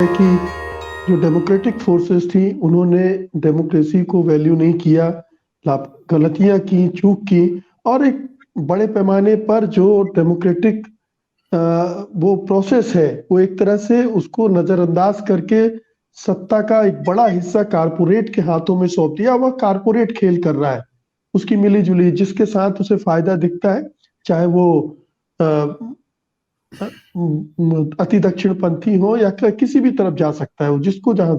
है कि जो डेमोक्रेटिक फोर्सेस थी उन्होंने डेमोक्रेसी को वैल्यू नहीं किया, गलतियां की, चूक की, और एक बड़े पैमाने पर जो डेमोक्रेटिक वो प्रोसेस है वो एक तरह से उसको नजरअंदाज करके सत्ता का एक बड़ा हिस्सा कारपोरेट के हाथों में सौंप दिया। वह कारपोरेट खेल कर रहा है, उसकी मिली जुली जिसके साथ उसे फायदा दिखता है, चाहे वो अति दक्षिणपंथी हो या किसी भी तरफ जा सकता है वो, जिसको जहां।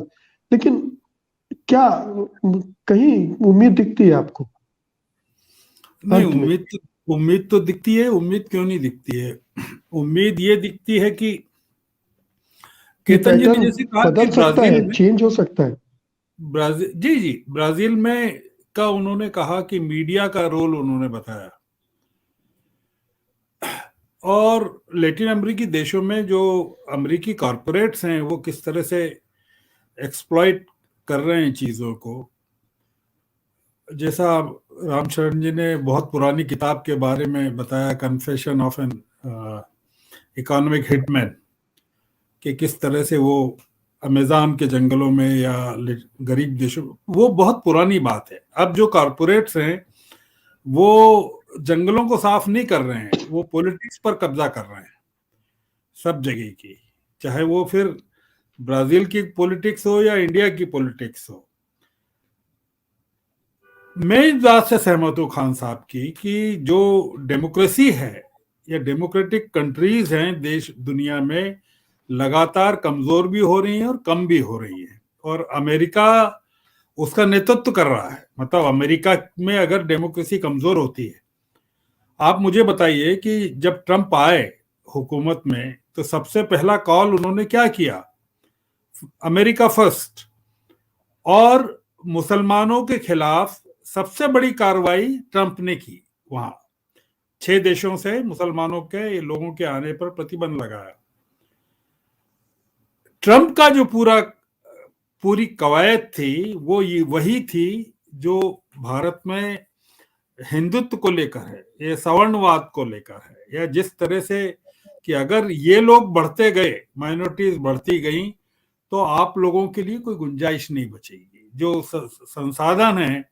लेकिन क्या कहीं उम्मीद दिखती है आपको नहीं, अंत में? उम्मीद तो दिखती है। उम्मीद क्यों नहीं दिखती है? उम्मीद ये दिखती है कि ये केतन जी ने पैटर्न जैसे कहा कि बदल सकता ब्राजील है, में, चेंज हो सकता है। ब्राजील, जी जी, ब्राजील में का उन्होंने कहा कि मीडिया का रोल उन्होंने बताया, और लैटिन अमेरिकी देशों में जो अमेरिकी कॉरपोरेट्स हैं वो किस तरह से एक्सप्लॉइट कर रहे हैं चीजों को। जैसा रामचरण जी ने बहुत पुरानी किताब के बारे में बताया, confession of an economic hitman, कि किस तरह से वो अमेज़न के जंगलों में या गरीब देशों में, वो बहुत पुरानी बात है। अब जो कॉरपोरेट्स हैं वो जंगलों को साफ नहीं कर रहे हैं, वो पॉलिटिक्स पर कब्जा कर रहे हैं सब जगह की, चाहे वो फिर ब्राजील की पॉलिटिक्स हो या इंडिया की पॉलिटिक्स हो। मैं इस बात से सहमत हूँ खान साहब की कि जो डेमोक्रेसी है या डेमोक्रेटिक कंट्रीज हैं देश दुनिया में, लगातार कमजोर भी हो रही हैं और कम भी हो रही हैं, और अमेरिका उसका नेतृत्व कर रहा है। मतलब अमेरिका में अगर डेमोक्रेसी कमजोर होती है, आप मुझे बताइए कि जब ट्रंप आए हुकूमत में तो सबसे पहला कॉल उन्होंने क्या किया? America first. और मुसलमानों के खिलाफ सबसे बड़ी कार्रवाई ट्रंप ने की। वहां 6 देशों से मुसलमानों के लोगों के आने पर प्रतिबंध लगाया। ट्रंप का जो पूरी कवायद थी वो ये वही थी जो भारत में हिंदुत्व को लेकर है, ये सवर्णवाद को लेकर है, या जिस तरह से कि अगर ये लोग बढ़ते गए, माइनॉरिटीज बढ़ती गई, तो आप लोगों के लिए कोई गुंजाइश नहीं बचेगी। जो संसाधन है,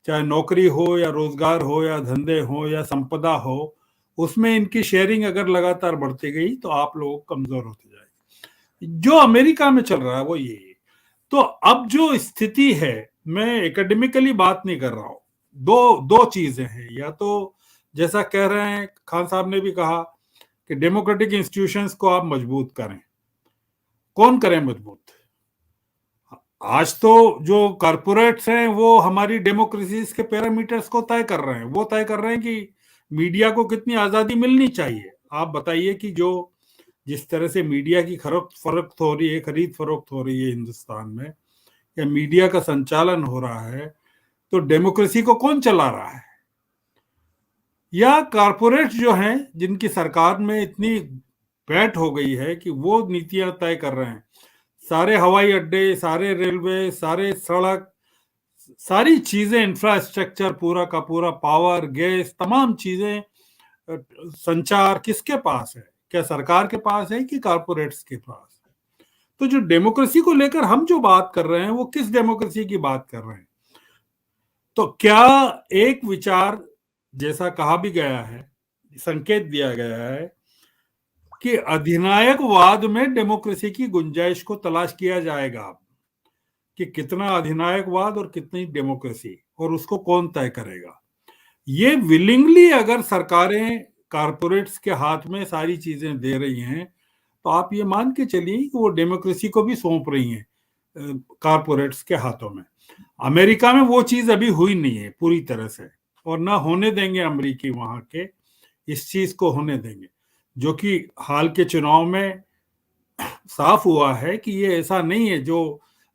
चाहे नौकरी हो या रोजगार हो या धंधे हो या संपदा हो, उसमें इनकी शेयरिंग अगर लगातार बढ़ती गई तो आप लोग कमजोर होते जाएंगे। जो अमेरिका में चल रहा है वो ये है। तो अब जो स्थिति है, मैं एकेडमिकली बात नहीं कर रहा हूं, दो दो चीजें हैं। या तो जैसा कह रहे हैं खान साहब ने भी कहा कि डेमोक्रेटिक इंस्टीट्यूशंस को आप मजबूत करें। कौन करें मजबूत? आज तो जो कॉरपोरेट्स हैं वो हमारी डेमोक्रेसी के पैरामीटर्स को तय कर रहे हैं। वो तय कर रहे हैं कि मीडिया को कितनी आजादी मिलनी चाहिए। आप बताइए कि जो जिस तरह से मीडिया की फरोख्त हो रही है, खरीद फरोख्त हो रही है हिंदुस्तान में, या मीडिया का संचालन हो रहा है, तो डेमोक्रेसी को कौन चला रहा है? या कॉरपोरेट जो हैं जिनकी सरकार में इतनी बैठ हो गई है कि वो नीतियां तय कर रहे हैं। सारे हवाई अड्डे, सारे रेलवे, सारे सड़क, सारी चीजें, इंफ्रास्ट्रक्चर पूरा का पूरा, पावर, गैस, तमाम चीजें, संचार किसके पास है? क्या सरकार के पास है कि कॉरपोरेट्स के पास है? तो जो डेमोक्रेसी को लेकर हम जो बात कर रहे हैं वो किस डेमोक्रेसी की बात कर रहे हैं? तो क्या एक विचार, जैसा कहा भी गया है, संकेत दिया गया है कि अधिनायकवाद में डेमोक्रेसी की गुंजाइश को तलाश किया जाएगा, कि कितना अधिनायकवाद और कितनी डेमोक्रेसी, और उसको कौन तय करेगा। ये विलिंगली अगर सरकारें कारपोरेट्स के हाथ में सारी चीजें दे रही हैं, तो आप ये मान के चलिए कि वो डेमोक्रेसी को भी सौंप रही हैं कारपोरेट्स के हाथों में। अमेरिका में वो चीज अभी हुई नहीं है पूरी तरह से, और ना होने देंगे अमेरिकी वहां के इस चीज को होने देंगे। जो कि हाल के चुनाव में साफ हुआ है कि ये ऐसा नहीं है जो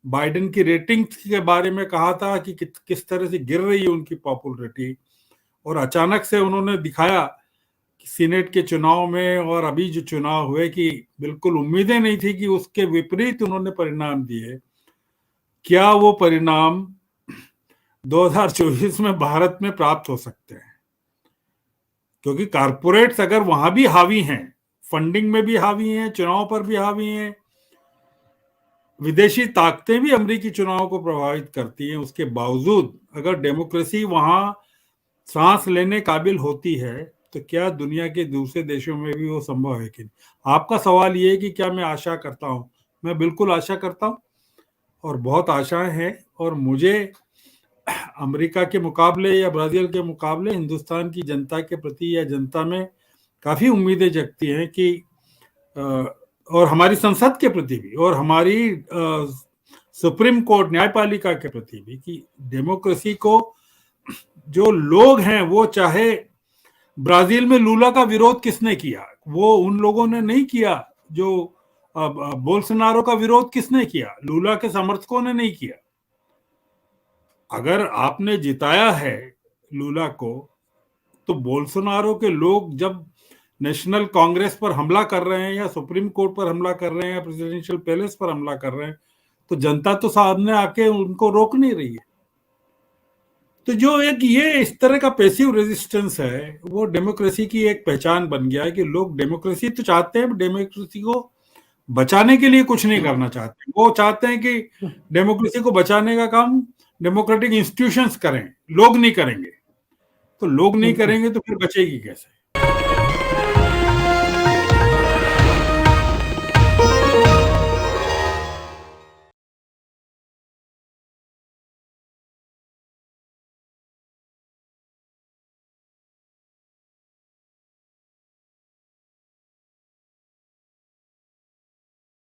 बाइडेन की रेटिंग के बारे में कहा था कि किस तरह से गिर रही है उनकी पॉपुलरिटी, और अचानक से उन्होंने दिखाया कि सीनेट के चुनाव में और अभी जो चुनाव हुए कि बिल्कुल उम्मीदें नहीं थी कि उसके विपरीत उन्होंने परिणाम दिए। क्या वो परिणाम 2024 में भारत में प्राप्त हो सकते हैं? क्योंकि कारपोरेट्स अगर वहां भी हावी हैं, फंडिंग में भी हावी हैं, चुनाव पर भी हावी हैं, विदेशी ताकतें भी अमेरिकी चुनाव को प्रभावित करती हैं, उसके बावजूद अगर डेमोक्रेसी वहां सांस लेने काबिल होती है तो क्या दुनिया के दूसरे देशों में भी वो संभव है कि नहीं? आपका सवाल ये है कि क्या मैं आशा करता हूं? मैं बिल्कुल आशा करता हूं और बहुत आशाएं हैं, और मुझे अमेरिका के मुकाबले या ब्राजील के मुकाबले हिंदुस्तान की जनता के प्रति या जनता में काफी उम्मीदें जगती हैं कि और हमारी संसद के प्रति भी और हमारी सुप्रीम कोर्ट न्यायपालिका के प्रति भी कि डेमोक्रेसी को जो लोग हैं वो चाहे ब्राजील में लूला का विरोध किसने किया, वो उन लोगों ने नहीं किया जो बोल्सोनारो का विरोध किसने किया, लूला के समर्थकों ने नहीं किया। अगर आपने जिताया है लूला को तो बोल्सोनारो के लोग जब नेशनल कांग्रेस पर हमला कर रहे हैं या सुप्रीम कोर्ट पर हमला कर रहे हैं या प्रेसिडेंशियल पैलेस पर हमला कर रहे हैं तो जनता तो सामने आके उनको रोक नहीं रही है। तो जो एक ये इस तरह का पैसिव रेजिस्टेंस है वो डेमोक्रेसी की एक पहचान बन गया है कि लोग डेमोक्रेसी तो चाहते हैं, डेमोक्रेसी को बचाने के लिए कुछ नहीं करना चाहते। वो चाहते हैं कि डेमोक्रेसी को बचाने का काम डेमोक्रेटिक इंस्टीट्यूशंस करें, लोग नहीं करेंगे। तो लोग नहीं करेंगे तो फिर बचेगी कैसे?